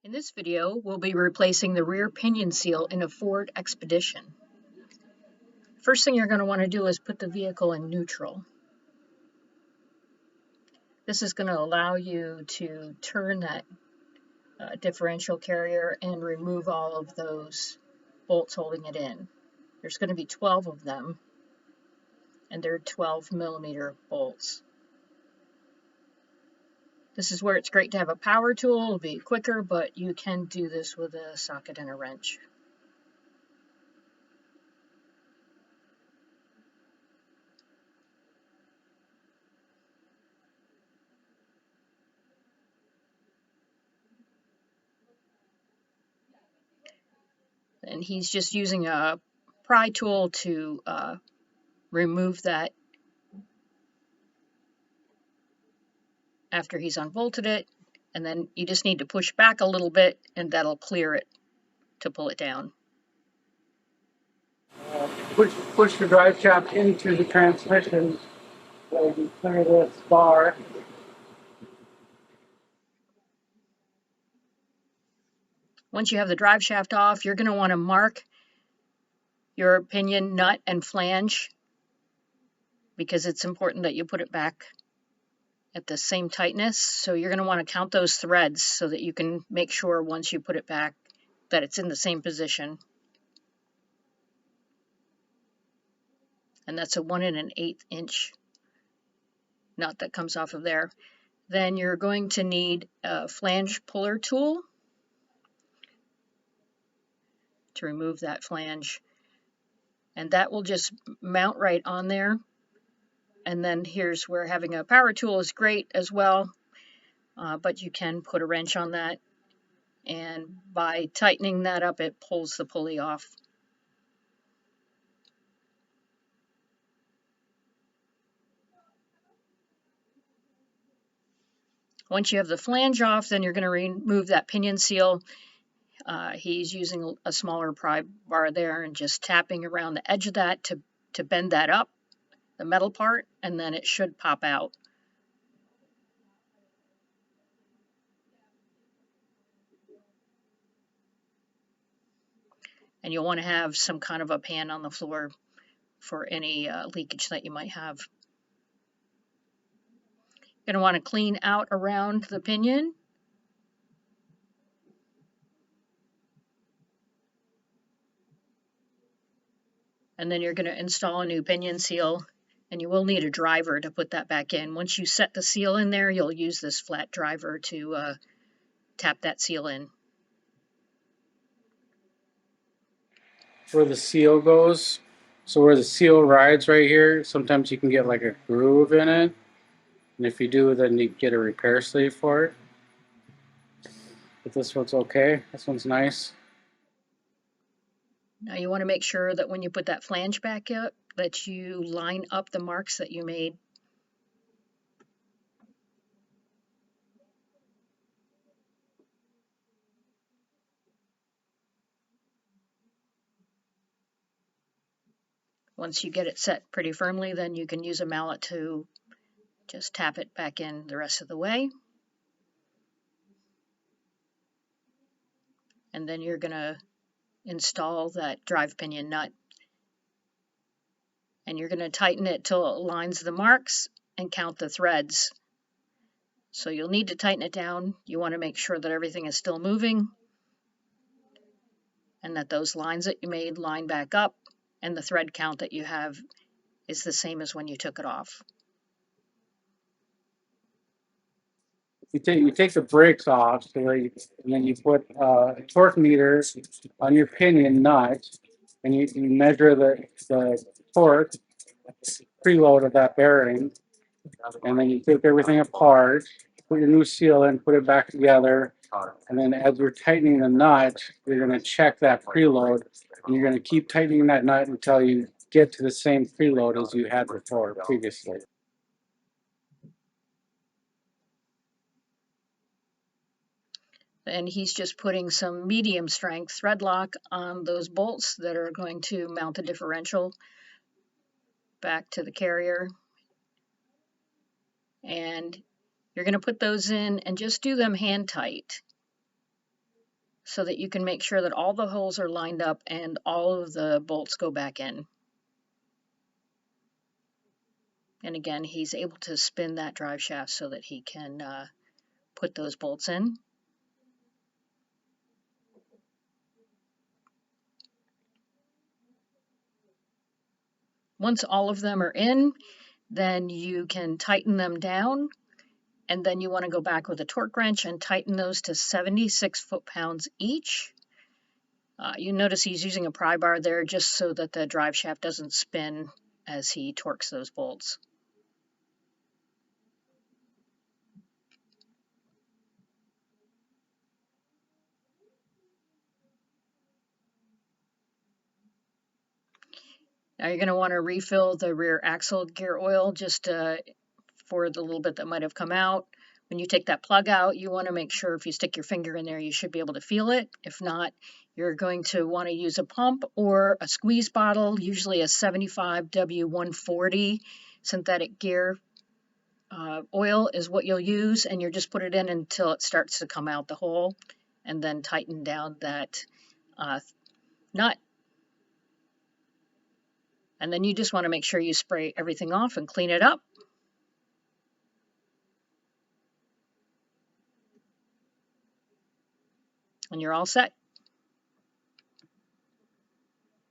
In this video, we'll be replacing the rear pinion seal in a Ford Expedition. First thing you're going to want to do is put the vehicle in neutral. This is going to allow you to turn that differential carrier and remove all of those bolts holding it in. There's going to be 12 of them, and they're 12mm bolts. This is where it's great to have a power tool. It'll be quicker, but you can do this with a socket and a wrench. And he's just using a pry tool to remove that after he's unbolted it, and then you just need to push back a little bit and that'll clear it to pull it down. Push the drive shaft into the transmission so you clear this bar. Once you have the drive shaft off, you're going to want to mark your pinion nut and flange because it's important that you put it back at the same tightness. So you're going to want to count those threads so that you can make sure once you put it back that it's in the same position. And that's a 1 1/8 inch nut that comes off of there. Then you're going to need a flange puller tool to remove that flange, and that will just mount right on there. And then here's where having a power tool is great as well, but you can put a wrench on that, and by tightening that up it pulls the pulley off. Once you have the flange off, then you're going to remove that pinion seal. He's using a smaller pry bar there and just tapping around the edge of that to bend that up, the metal part, and then it should pop out. And you'll want to have some kind of a pan on the floor for any leakage that you might have. You're going to want to clean out around the pinion. And then you're going to install a new pinion seal, and you will need a driver to put that back in. Once you set the seal in there, you'll use this flat driver to tap that seal in. Where the seal goes, so where the seal rides right here, sometimes you can get like a groove in it. And if you do, then you get a repair sleeve for it. But this one's okay. This one's nice. Now you want to make sure that when you put that flange back up, that you line up the marks that you made. Once you get it set pretty firmly, then you can use a mallet to just tap it back in the rest of the way. And then you're going to install that drive pinion nut. And you're going to tighten it till it lines the marks and count the threads. So you'll need to tighten it down. You want to make sure that everything is still moving and that those lines that you made line back up and the thread count that you have is the same as when you took it off. You take the brakes off, and then you put a torque meter on your pinion nut, and you measure the torque preload of that bearing, and then you take everything apart, put your new seal in, put it back together, and then as you're tightening the nut, you're going to check that preload, and you're going to keep tightening that nut until you get to the same preload as you had before previously. And he's just putting some medium strength thread lock on those bolts that are going to mount the differential back to the carrier. And you're going to put those in and just do them hand tight. so that you can make sure that all the holes are lined up and all of the bolts go back in. And again, he's able to spin that drive shaft so that he can put those bolts in. Once all of them are in, then you can tighten them down, and then you want to go back with a torque wrench and tighten those to 76 foot-pounds each. You notice he's using a pry bar there just so that the drive shaft doesn't spin as he torques those bolts. Now you're going to want to refill the rear axle gear oil just for the little bit that might have come out. When you take that plug out, you want to make sure if you stick your finger in there, you should be able to feel it. If not, you're going to want to use a pump or a squeeze bottle, usually a 75W140 synthetic gear oil is what you'll use, and you just put it in until it starts to come out the hole, and then tighten down that nut. And then you just want to make sure you spray everything off and clean it up. And you're all set.